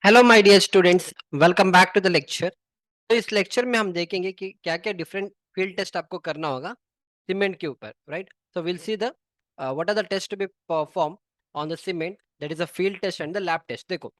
Hello my dear students, welcome back to the lecture. तो इस lecture में हम देखेंगे कि क्या क्या डिफरेंट फील्ड टेस्ट आपको करना होगा सीमेंट के ऊपर, right. So will see the what are the test to be perform on the cement, that is a field test and the lab test. देखो,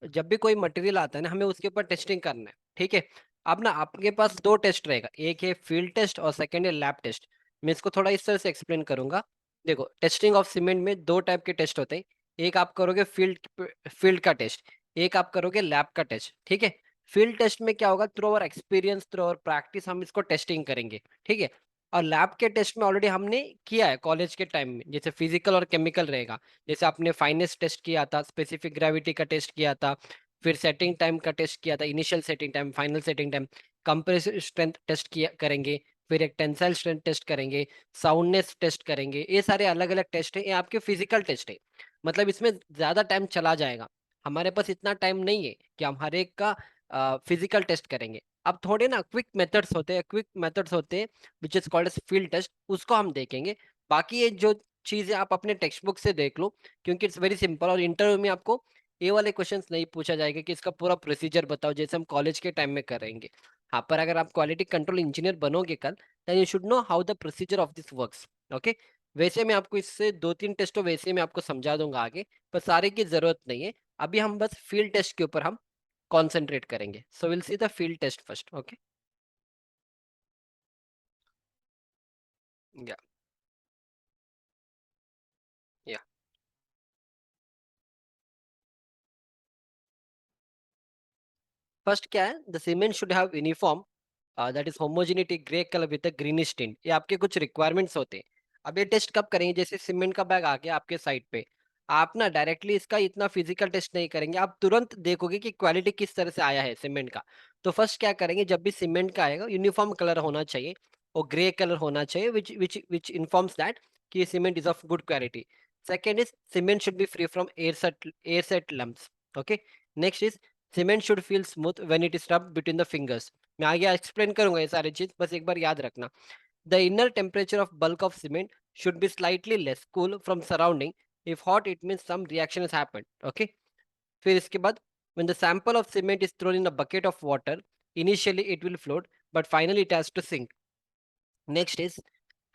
जब भी कोई मटेरियल आता है ना, हमें उसके ऊपर टेस्टिंग करना है, ठीक है। अब ना आपके पास दो टेस्ट रहेगा, एक है फील्ड टेस्ट और सेकेंड है लैब टेस्ट। मैं इसको थोड़ा इस तरह से एक्सप्लेन करूंगा। देखो, टेस्टिंग ऑफ सीमेंट में दो टाइप के टेस्ट होते हैं। एक आप करोगे फील्ड फील्ड का टेस्ट, एक आप करोगे लैब का टेस्ट, ठीक है। फील्ड टेस्ट में क्या होगा, through our experience, through our practice हम इसको टेस्टिंग करेंगे, ठीक है। और लैब के टेस्ट में ऑलरेडी हमने किया है कॉलेज के टाइम में, जैसे फिजिकल और केमिकल रहेगा। जैसे आपने फाइनेस टेस्ट किया था, स्पेसिफिक ग्रेविटी का टेस्ट किया था, फिर सेटिंग टाइम का टेस्ट किया था, initial setting time, final setting time, compressive strength test किया करेंगे, फिर एक टेंसाइल स्ट्रेंथ टेस्ट करेंगे, साउंडनेस टेस्ट करेंगे। ये सारे अलग अलग टेस्ट है, ये आपके फिजिकल टेस्ट है। मतलब इसमें ज्यादा टाइम चला जाएगा, हमारे पास इतना टाइम नहीं है कि हम हर एक का फिजिकल टेस्ट करेंगे। अब थोड़े ना क्विक मेथड्स होते हैं which is called as field test, उसको हम देखेंगे। बाकी ये जो चीजें आप अपने टेक्स्ट बुक से देख लो, क्योंकि इट्स वेरी सिंपल। और इंटरव्यू में आपको ये वाले क्वेश्चंस नहीं पूछा जाएगा कि इसका पूरा प्रोसीजर बताओ, जैसे हम कॉलेज के टाइम में करेंगे। हाँ, पर अगर आप क्वालिटी कंट्रोल इंजीनियर बनोगे कल, then you should know how the procedure of this works. Okay, वैसे मैं आपको इससे दो तीन टेस्ट तो वैसे मैं आपको समझा दूंगा आगे, पर सारे की जरूरत नहीं है। अभी हम बस फील्ड टेस्ट के ऊपर हम कॉन्सेंट्रेट करेंगे। So will see the field test first. Okay, या या फर्स्ट क्या है, the cement should have uniform that is homogeneity grey colour with greenish tint. ये आपके कुछ रिक्वायरमेंट्स होते हैं। अब ये टेस्ट कब करेंगे, जैसे सीमेंट का बैग आ गया आपके साइड पे, आप ना डायरेक्टली इसका इतना फिजिकल टेस्ट नहीं करेंगे, आप तुरंत देखोगे कि क्वालिटी किस तरह से आया है सीमेंट का। तो फर्स्ट क्या करेंगे, जब भी सीमेंट का आएगा यूनिफॉर्म कलर होना चाहिए और ग्रे कलर होना चाहिए, विच इन्फॉर्म्स दैट कि cement is of good quality. Second is cement should be free from air set lumps. Okay, next is cement should feel smooth when it is rubbed between the fingers. मैं आगे explain करूंगा ये सारी चीज, बस एक बार याद रखना। The inner temperature of bulk of cement should be slightly less cool from surrounding. If hot it means some reaction has happened. Okay, फिर इसके बाद when the sample of cement is thrown in a bucket of water, initially it will float, but finally it has to sink. Next is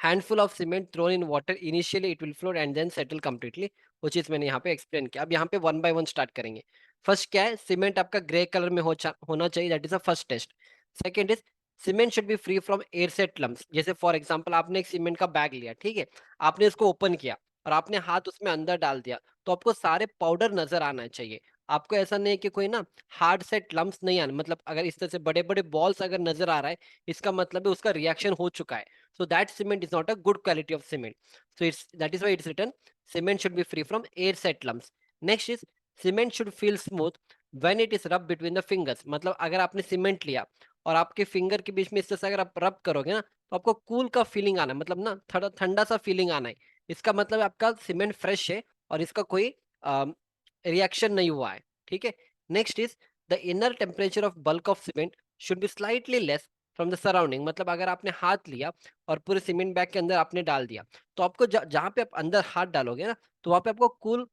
handful of cement thrown in water, initially it will float and then settle completely, वो चीज मैंने यहाँ पे explain किया। अब यहाँ पे one by one start करेंगे। फर्स्ट क्या है, सीमेंट आपका ग्रे कलर में होना चाहिए, that is the first test. Second is cement should be free from air set lumps. जैसे फॉर एग्जांपल आपने एक सीमेंट का बैग लिया, ठीक है, आपने इसको ओपन किया और आपने हाथ उसमें अंदर डाल दिया, तो आपको सारे पाउडर नजर आना चाहिए। आपको ऐसा नहीं है कि कोई ना हार्ड सेट लम्प्स नहीं आने, मतलब अगर इस तरह से बड़े बड़े बॉल्स अगर नजर आ रहा है, इसका मतलब है उसका रिएक्शन हो चुका है। So that cement is not a good quality of cement. So it's that is why it's written cement should be free from air set lumps. Next is cement should feel smooth when it is rubbed between the fingers. मतलब अगर आपने cement लिया और आपके finger के बीच में इस तरह से अगर आप रब करोगे ना, तो आपको कूल का फीलिंग आना है, मतलब ना थोड़ा ठंडा सा फीलिंग आना है। इसका मतलब आपका सीमेंट फ्रेश है और इसका कोई रिएक्शन नहीं हुआ है, ठीक है। Next is the inner temperature of bulk of cement should be slightly less from the surrounding. मतलब अगर आपने हाथ लिया और पूरे सीमेंट बैग के अंदर आपने डाल दिया, तो आपको जहाँ पे आप अंदर हाथ डालोगे ना, तो वहां पे आपको कूल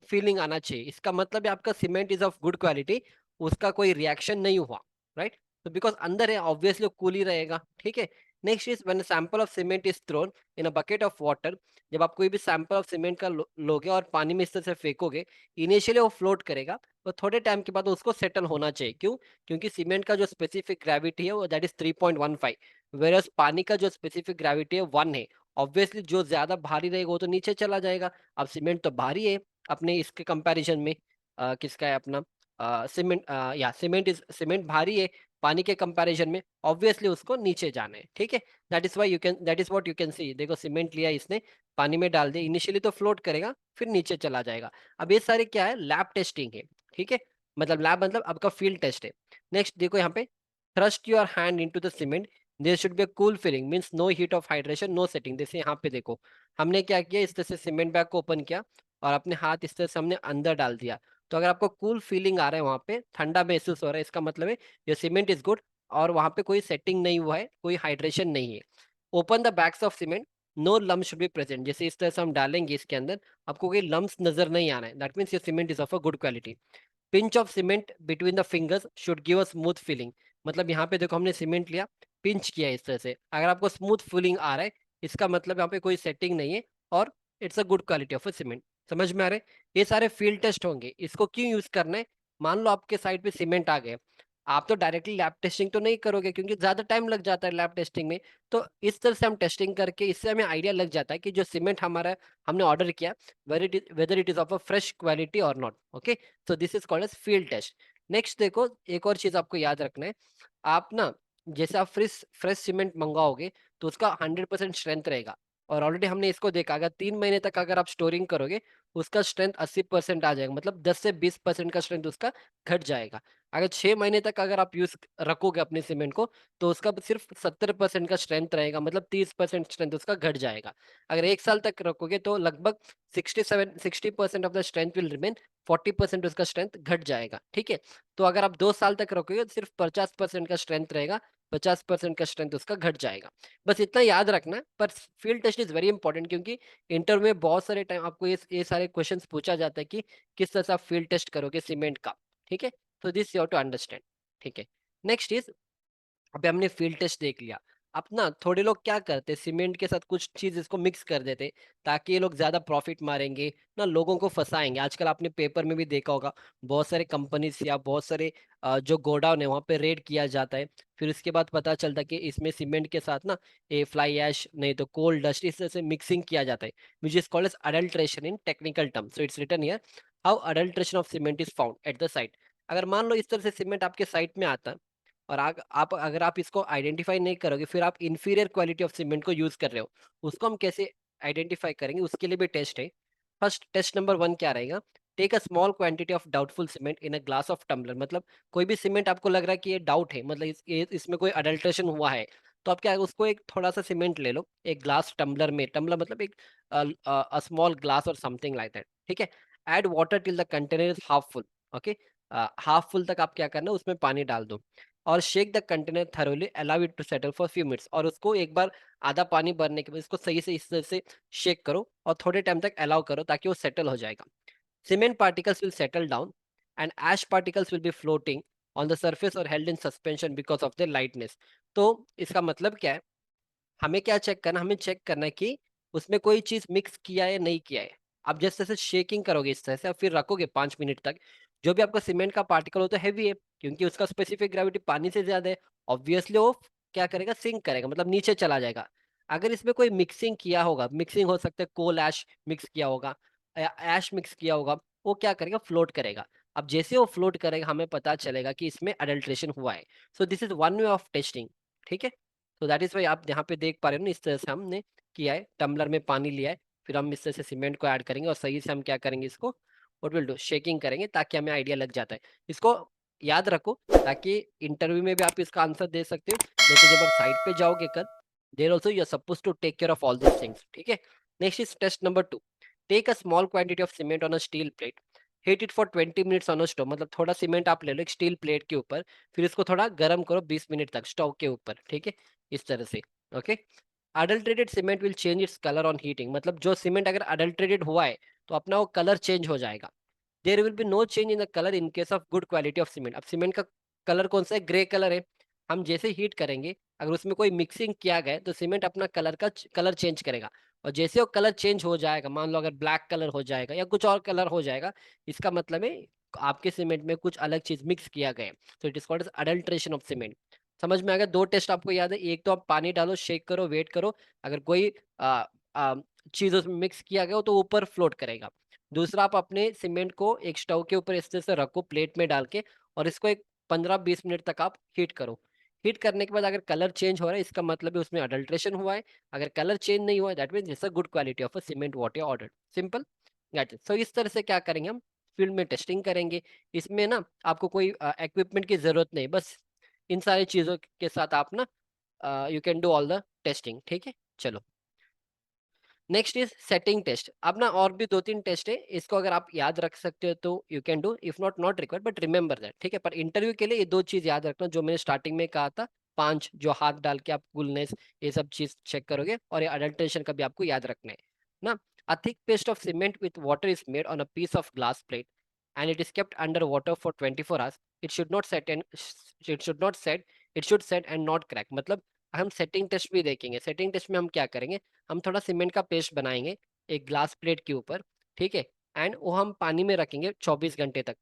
फीलिंग आना चाहिए। इसका मतलब है आपका cement is of good quality, उसका कोई रिएक्शन नहीं हुआ, राइट। तो बिकॉज अंदर है, ऑब्वियसली कूल ही रहेगा, ठीक है। Next is when sample of cement is thrown in a bucket of water. जब आप कोई भी सैंपल ऑफ सीमेंट का लोगे और पानी में इस तरह से फेंकोगे, इनिशियली वो फ्लोट करेगा, तो थोड़े टाइम के बाद उसको सेटल होना चाहिए। क्यों? क्योंकि सीमेंट का जो स्पेसिफिक ग्रेविटी है वो दैट इज 3.15, वेरस पानी का जो स्पेसिफिक ग्रेविटी है 1 है। ऑब्वियसली जो ज्यादा भारी रहेगा वो तो नीचे चला जाएगा। अब सीमेंट तो भारी है अपने इसके कंपैरिजन में, किसका है अपना सीमेंट, या सीमेंट भारी है पानी के कंपैरिजन में, ऑब्वियसली उसको नीचे जाना है, ठीक है। That is what you can see. देखो, सीमेंट लिया इसने, पानी में डाल दिया, इनिशियली तो फ्लोट करेगा, फिर नीचे चला जाएगा। अब ये सारे क्या है, लैब टेस्टिंग है, ठीक है। मतलब लैब मतलब आपका फील्ड टेस्ट है। नेक्स्ट देखो यहाँ पे, thrust your hand into the cement, there should be a cool feeling, means no heat of hydration, no setting. जैसे यहाँ पे देखो, हमने क्या किया, इस तरह से सीमेंट बैग को ओपन किया और अपने हाथ इस तरह से हमने अंदर डाल दिया। तो अगर आपको कूल फीलिंग आ रहा है, वहां पे ठंडा महसूस हो रहा है, इसका मतलब है ये सीमेंट इज गुड और वहां पे कोई सेटिंग नहीं हुआ है, कोई हाइड्रेशन नहीं है। Open the bags of cement, no lump should be present. जैसे इस तरह से हम डालेंगे इसके अंदर, आपको कोई लम्प्स नजर नहीं आना है, that means your cement is of a good quality. Pinch of cement between the fingers should give a smooth feeling. मतलब यहाँ पे देखो हमने सीमेंट लिया, पिंच किया इस तरह से, अगर आपको स्मूथ फीलिंग आ रहा है इसका मतलब यहाँ पे कोई सेटिंग नहीं है और it's a good quality of a cement. समझ में आ रहा है? ये सारे फील्ड टेस्ट होंगे, इसको क्यों यूज करना है? मान लो आपके साइड पे सीमेंट आ गए, आप तो डायरेक्टली लैब टेस्टिंग तो नहीं करोगे क्योंकि ज्यादा टाइम लग जाता है लैब टेस्टिंग में। तो इस तरह से हम टेस्टिंग करके इससे हमें आइडिया लग जाता है कि जो सीमेंट हमारा हमने ऑर्डर किया whether it is of a fresh quality or not. Okay, so this is called as field test. Next देखो, एक और चीज आपको याद रखना है, आप ना जैसे आप फ्रेश फ्रेश सीमेंट मंगाओगे तो उसका 100% स्ट्रेंथ रहेगा। और ऑलरेडी हमने इसको देखा, अगर 3 महीने तक अगर आप स्टोरिंग करोगे उसका स्ट्रेंथ 80% आ जाएगा, मतलब 10 से 20% का स्ट्रेंथ उसका घट जाएगा। अगर 6 महीने तक अगर आप यूज रखोगे अपने सीमेंट को तो उसका सिर्फ 70% का स्ट्रेंथ रहेगा, मतलब 30% स्ट्रेंथ उसका घट जाएगा। अगर 1 साल तक रखोगे तो लगभग 60% of the strength will remain, 40% उसका स्ट्रेंथ घट जाएगा। ठीक है, तो अगर आप 2 साल तक रखोगे तो सिर्फ 50% का स्ट्रेंथ रहेगा, 50% का स्ट्रेंथ उसका घट जाएगा। बस इतना याद रखना है। पर field test is very important क्योंकि इंटरव्यू में बहुत सारे टाइम आपको ये सारे क्वेश्चंस पूछा जाता है कि किस तरह से आप फील्ड टेस्ट करोगे सीमेंट का। ठीक है, तो this you have to understand. ठीक है, नेक्स्ट इज, अभी हमने फील्ड टेस्ट देख लिया। अब ना थोड़े लोग क्या करते हैं, सीमेंट के साथ कुछ चीज इसको मिक्स कर देते हैं ताकि ये लोग ज्यादा प्रॉफिट मारेंगे, ना लोगों को फंसाएंगे। आजकल आपने पेपर में भी देखा होगा, बहुत सारे कंपनीज या बहुत सारे जो गोडाउन है वहां पे रेड किया जाता है। फिर उसके बाद पता चलता है कि इसमें सीमेंट के साथ ना ए फ्लाई ऐश नहीं तो कोल डस्ट इस तरह से मिक्सिंग किया जाता है, which is called as adulteration in technical term. So it's written here how adulteration of cement is found at the site. अगर मान लो इस तरह से सीमेंट आपके साइट में आता है और आप अगर आप इसको आइडेंटिफाई नहीं करोगे, फिर आप इंफीरियर क्वालिटी ऑफ सीमेंट को यूज कर रहे हो, उसको हम कैसे आइडेंटिफाई करेंगे? उसके लिए भी टेस्ट है। फर्स्ट टेस्ट नंबर 1 क्या रहेगा? Take a small quantity of doubtful cement in a glass of tumbler. मतलब कोई भी सीमेंट आपको लग रहा है कि ये डाउट है, मतलब इसमें कोई अडल्ट्रेशन हुआ है, तो आप क्या, उसको एक थोड़ा सा सीमेंट ले लो एक ग्लास टम्बलर में, टम्बलर मतलब एक स्मॉल ग्लास और समथिंग लाइक दैट। ठीक है, add water till the container is half full. Okay, half full तक आप क्या करना है, उसमें पानी डाल दो और shake the container thoroughly, allow it to settle for few minutes. और उसको एक बार आधा पानी भरने के बाद इसको सही से इस तरह से शेक करो और थोड़े टाइम तक अलाउ करो ताकि वो सेटल हो जाएगा। Cement particles will settle down and ash particles will be floating on the surface और held in suspension because of the lightness. तो इसका मतलब क्या है? हमें क्या चेक करना, हमें चेक करना है कि उसमें कोई चीज मिक्स किया है नहीं किया है। आप जैसे जैसे शेकिंग करोगे इस तरह से और फिर रखोगे 5 मिनट तक, जो भी आपका सीमेंट का पार्टिकल हो तो हैवी है क्योंकि उसका स्पेसिफिक ग्रेविटी पानी से ज्यादा है, ऑब्वियसली वो क्या करेगा, सिंक करेगा, मतलब नीचे चला जाएगा। अगर इसमें कोई मिक्सिंग किया होगा, मिक्सिंग हो सकता है कोल ऐश मिक्स किया होगा या ऐश मिक्स किया होगा, वो क्या करेगा, फ्लोट करेगा। अब जैसे वो फ्लोट करेगा हमें पता चलेगा कि इसमें अडल्ट्रेशन हुआ है। So this is one way of testing. ठीक है, तो दैट इज वाई आप यहाँ पे देख पा रहे हो ना, इस तरह से हमने किया है, टम्बलर में पानी लिया है, फिर हम इस तरह से सीमेंट को ऐड करेंगे और सही से हम क्या करेंगे, इसको व्हाट विल डू, शेकिंग करेंगे ताकि हमें आइडिया लग जाता है। इसको याद रखो ताकि इंटरव्यू में भी आप इसका आंसर दे सकते हो, नहीं तो जब आप साइड पे जाओगे कल, there also you are suppose to take care of all this things. ठीक है, next is test number 2। Take a small quantity of cement on a steel plate, heat it for 20 minutes on a stove. मतलब थोड़ा cement आप ले लो एक steel plate के ऊपर, फिर इसको थोड़ा गर्म करो 20 मिनट तक स्टोव के ऊपर। ठीक है, इस तरह से। Okay, adulterated cement will change its colour on heating. मतलब जो सीमेंट अगर अडल्ट्रेटेड हुआ है तो अपना वो कलर चेंज हो जाएगा। There will be no change in the colour in case of good quality of cement. अब सीमेंट का कलर कौन सा है, ग्रे कलर है। हम जैसे हीट करेंगे, अगर उसमें कोई मिक्सिंग किया गया है, तो सीमेंट अपना कलर चेंज करेगा। और जैसे वो कलर चेंज हो जाएगा, मान लो अगर ब्लैक कलर हो जाएगा या कुछ और कलर हो जाएगा, इसका मतलब है आपके सीमेंट में कुछ अलग चीज मिक्स किया गया है। तो it is called adulteration of cement. समझ में आ गया? 2 टेस्ट आपको याद है, एक तो आप पानी डालो, शेक करो, वेट करो, अगर कोई आ, आ, चीज उसमें मिक्स किया गया हो तो ऊपर फ्लोट करेगा। दूसरा, आप अपने सीमेंट को एक स्टोव के ऊपर इस तरह से रखो प्लेट में डाल के और इसको एक 15-20 मिनट तक आप हीट करो। हीट करने के बाद अगर कलर चेंज हो रहा है इसका मतलब है उसमें अडल्ट्रेशन हुआ है। अगर कलर चेंज नहीं हुआ है that means it's a good quality of a cement what you order. Simple, get it. So इस तरह से क्या करेंगे हम, फील्ड में टेस्टिंग करेंगे। इसमें ना आपको कोई इक्विपमेंट की जरूरत नहीं, बस इन सारी चीजों के साथ आप ना you can do all the testing. ठीक है, चलो नेक्स्ट इज सेटिंग टेस्ट। अब ना और भी 2-3 टेस्ट है, इसको अगर आप याद रख सकते हो तो you can do, if not not required but remember that. ठीक है, पर इंटरव्यू के लिए ये 2 चीज याद रखना जो मैंने स्टार्टिंग में कहा था, 5 जो हाथ डाल के आप कूलनेस ये सब चीज चेक करोगे, और ये अडल्ट्रेशन का भी आपको याद रखना है ना। A thick paste of cement with water is made on a piece of glass plate. and it is kept under water for 24 hours, it should not set and it should not set, it should set and not crack. मतलब हम setting test भी देखेंगे। Setting test में हम क्या करेंगे, हम थोड़ा सीमेंट का पेस्ट बनाएंगे एक ग्लास प्लेट के ऊपर, ठीक है, एंड वो हम पानी में रखेंगे 24 घंटे तक।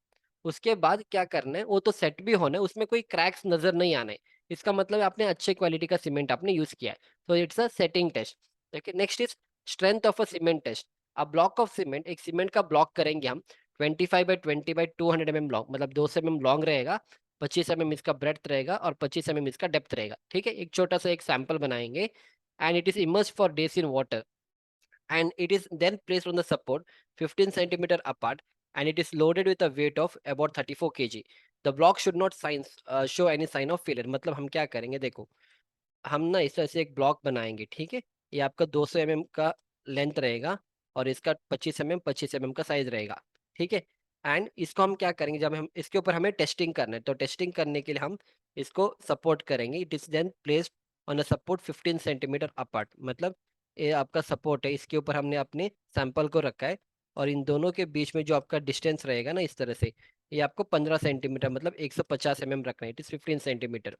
उसके बाद क्या करना है, वो तो सेट भी होना है, उसमें कोई क्रैक्स नजर नहीं आना है, इसका मतलब आपने अच्छे क्वालिटी का सीमेंट आपने यूज किया है, तो इट्स अ सेटिंग टेस्ट। देखिए next is strength of a cement test. A block of cement, एक सीमेंट का ब्लॉक करेंगे हम 25 बाई 20 बाई 200 mm मतलब 200 mm लॉन्ग रहेगा, 25 mm इसका ब्रेड्थ रहेगा और 25 mm इसका डेप्थ रहेगा, ठीक है। एक छोटा सा एक सैंपल बनाएंगे and it is immersed for days in water and it is then placed on the support 15 centimeter apart and it is loaded with a weight of about 34 kg. The block should not show any sign of failure। मतलब हम क्या करेंगे, देखो हम ना इस तरह से एक ब्लॉक बनाएंगे, ठीक है। ये आपका 200 mm का लेंथ रहेगा और इसका 25 mm का साइज रहेगा, ठीक है। एंड इसको हम क्या करेंगे, जब हम इसके ऊपर हमें टेस्टिंग करना है, तो टेस्टिंग करने के लिए हम इसको सपोर्ट करेंगे। It is then placed on a support 15 centimetre apart. मतलब ये आपका सपोर्ट है, इसके ऊपर हमने अपने सैंपल को रखा है और इन दोनों के बीच में जो आपका डिस्टेंस रहेगा ना, इस तरह से ये आपको 15 सेंटीमीटर मतलब 150 mm रखना है। इट इज 15 सेंटीमीटर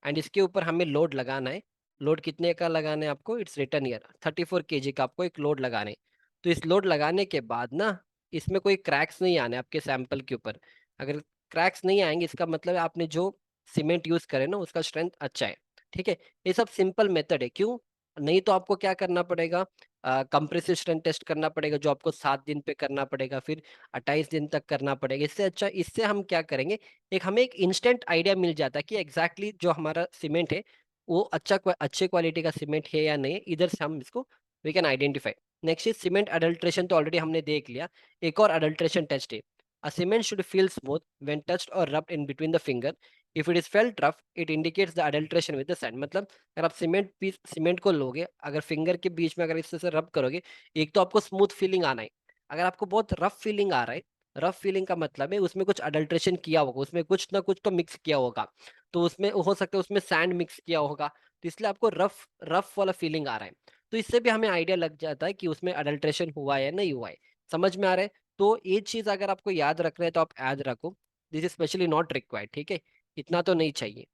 एंड इसके ऊपर हमें लोड लगाना है। लोड कितने का लगाना है आपको, इट्स रिटन ईयर 34 kg का आपको एक लोड लगाना है। तो इस लोड लगाने के बाद ना इसमें कोई क्रैक्स नहीं आने आपके सैंपल के ऊपर। अगर क्रैक्स नहीं आएंगे इसका मतलब है आपने जो सीमेंट यूज करे ना उसका स्ट्रेंथ अच्छा है, ठीक है। ये सब सिंपल मेथड है, क्यों नहीं तो आपको क्या करना पड़ेगा, कंप्रेसिव स्ट्रेंथ टेस्ट करना पड़ेगा जो आपको 7 दिन पे करना पड़ेगा, फिर 28 दिन तक करना पड़ेगा। इससे अच्छा इससे हम क्या करेंगे, एक हमें एक इंस्टेंट आइडिया मिल जाता है कि एग्जैक्टली जो हमारा सीमेंट है वो अच्छे क्वालिटी का सीमेंट है या नहीं, इधर से हम इसको we can identify. Next is cement adulteration, तो ऑलरेडी हमने देख लिया। एक और अडल्ट्रेशन टेस्ट है। A cement should feel smooth when touched और rubbed in between the finger. If it is felt rough it indicates the adulteration with the sand. मतलब अगर आप सीमेंट को लोगे, अगर फिंगर के बीच में अगर इस तरह से रब करोगे, एक तो आपको स्मूथ फीलिंग आना है। अगर आपको बहुत रफ फीलिंग आ रहा है, रफ फीलिंग का मतलब है उसमें कुछ अडल्ट्रेशन किया होगा, उसमें कुछ ना कुछ तो मिक्स किया होगा, तो उसमें हो सकता है उसमें सैंड मिक्स किया होगा, तो इसलिए आपको रफ रफ वाला फीलिंग आ रहा है। तो इससे भी हमें आइडिया लग जाता है कि उसमें अडल्ट्रेशन हुआ है या नहीं हुआ है। समझ में आ रहा है। तो ये चीज अगर आपको याद रखना है तो आप याद रखो, this is specially not required, ठीक है। इतना तो नहीं चाहिए।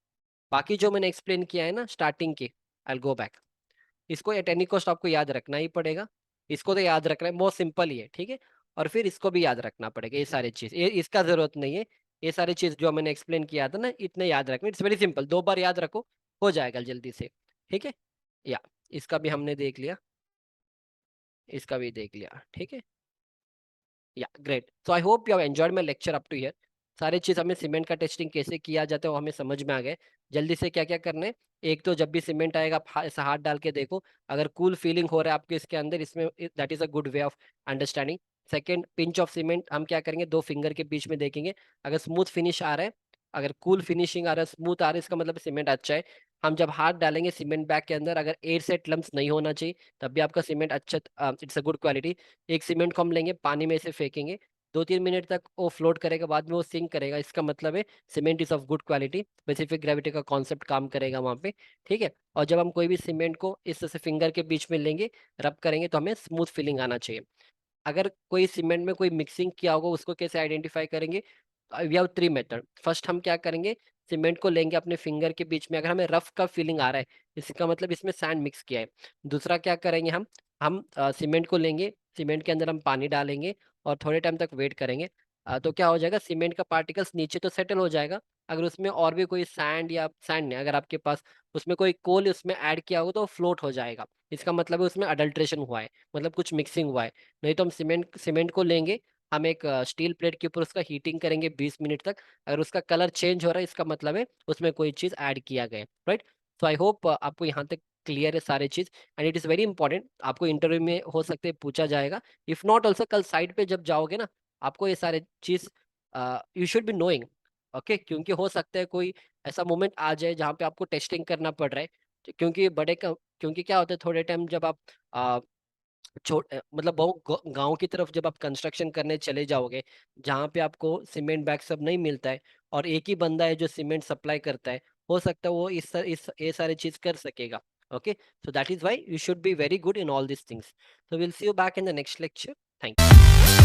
बाकी जो मैंने एक्सप्लेन किया है ना स्टार्टिंग के, आई गो बैक, इसको एट एनी कॉस्ट आपको याद रखना ही पड़ेगा। इसको तो याद रखना है, बहुत सिंपल ही है, ठीक है। और फिर इसको भी याद रखना पड़ेगा, ये सारी चीज, ये इसका जरूरत नहीं है। ये सारी चीज जो मैंने एक्सप्लेन किया था ना, इतने याद रखना, इट्स वेरी सिंपल, 2 बार याद रखो, हो जाएगा जल्दी से, ठीक है। या इसका भी हमने देख लिया, इसका भी देख लिया, ठीक है। Yeah great, so I hope you have enjoyed my lecture up to here. सारे चीज हमें सीमेंट का टेस्टिंग कैसे किया जाता है वो हमें समझ में आ गए। जल्दी से क्या क्या करना है, एक तो जब भी सीमेंट आएगा आप ऐसा हाथ डाल के देखो, अगर कूल फीलिंग हो रहा है आपके इसके अंदर, इसमें that is a good way of understanding. Second, pinch of cement हम क्या करेंगे, 2 फिंगर के बीच में देखेंगे, अगर स्मूथ फिनिश आ रहा है, अगर कूल फिनिशिंग आ रहा है, स्मूथ आ रहा है, इसका मतलब सीमेंट अच्छा है। हम जब हाथ डालेंगे सीमेंट बैग के अंदर, अगर एयर सेट लम्स नहीं होना चाहिए, तब भी आपका सीमेंट अच्छा, इट्स अ गुड क्वालिटी। एक सीमेंट को हम लेंगे पानी में से फेंकेंगे, 2-3 मिनट तक वो फ्लोट करेगा, बाद में वो सिंक करेगा, इसका मतलब है cement is of good quality. Specific gravity का कॉन्सेप्ट काम करेगा वहाँ पे, ठीक है। और जब हम कोई भी सीमेंट को इस तरह से फिंगर के बीच में लेंगे, रब करेंगे, तो हमें स्मूथ फीलिंग आना चाहिए। अगर कोई सीमेंट में कोई मिक्सिंग किया होगा उसको कैसे आइडेंटिफाई करेंगे, वी हैव 3 मेथड। फर्स्ट हम क्या करेंगे, सीमेंट को लेंगे अपने फिंगर के बीच में, अगर हमें रफ का फीलिंग आ रहा है इसका मतलब इसमें सैंड मिक्स किया है। दूसरा क्या करेंगे, हम सीमेंट को लेंगे, सीमेंट के अंदर हम पानी डालेंगे और थोड़े टाइम तक वेट करेंगे। तो क्या हो जाएगा, सीमेंट का पार्टिकल्स नीचे तो सेटल हो जाएगा, अगर उसमें और भी कोई सैंड या सैंड नहीं, अगर आपके पास उसमें कोई कोल उसमें ऐड किया होगा तो फ्लोट हो जाएगा, इसका मतलब है उसमें अडल्ट्रेशन हुआ है, मतलब कुछ मिक्सिंग हुआ है। नहीं तो हम सीमेंट को लेंगे, हम एक स्टील प्लेट के ऊपर उसका हीटिंग करेंगे 20 मिनट तक, अगर उसका कलर चेंज हो रहा है इसका मतलब है उसमें कोई चीज़ ऐड किया गया है, राइट। सो आई होप आपको यहाँ तक क्लियर है सारे चीज़, and it is very important, आपको इंटरव्यू में हो सकते हैं पूछा जाएगा। इफ नॉट ऑल्सो कल साइड पे जब जाओगे ना, आपको ये सारे चीज़ you should be knowing, okay. क्योंकि हो सकता है कोई ऐसा मोमेंट आ जाए जहाँ पे आपको टेस्टिंग करना पड़ रहा है, क्योंकि क्योंकि क्या होता है थोड़े टाइम जब आप मतलब बहुत गांव की तरफ जब आप कंस्ट्रक्शन करने चले जाओगे, जहाँ पे आपको सीमेंट बैग सब नहीं मिलता है और एक ही बंदा है जो सीमेंट सप्लाई करता है, हो सकता है वो इस ये सारी चीज कर सकेगा, okay. So that is why you should be very good in all this things. So will C you back in the next lecture. Thank you.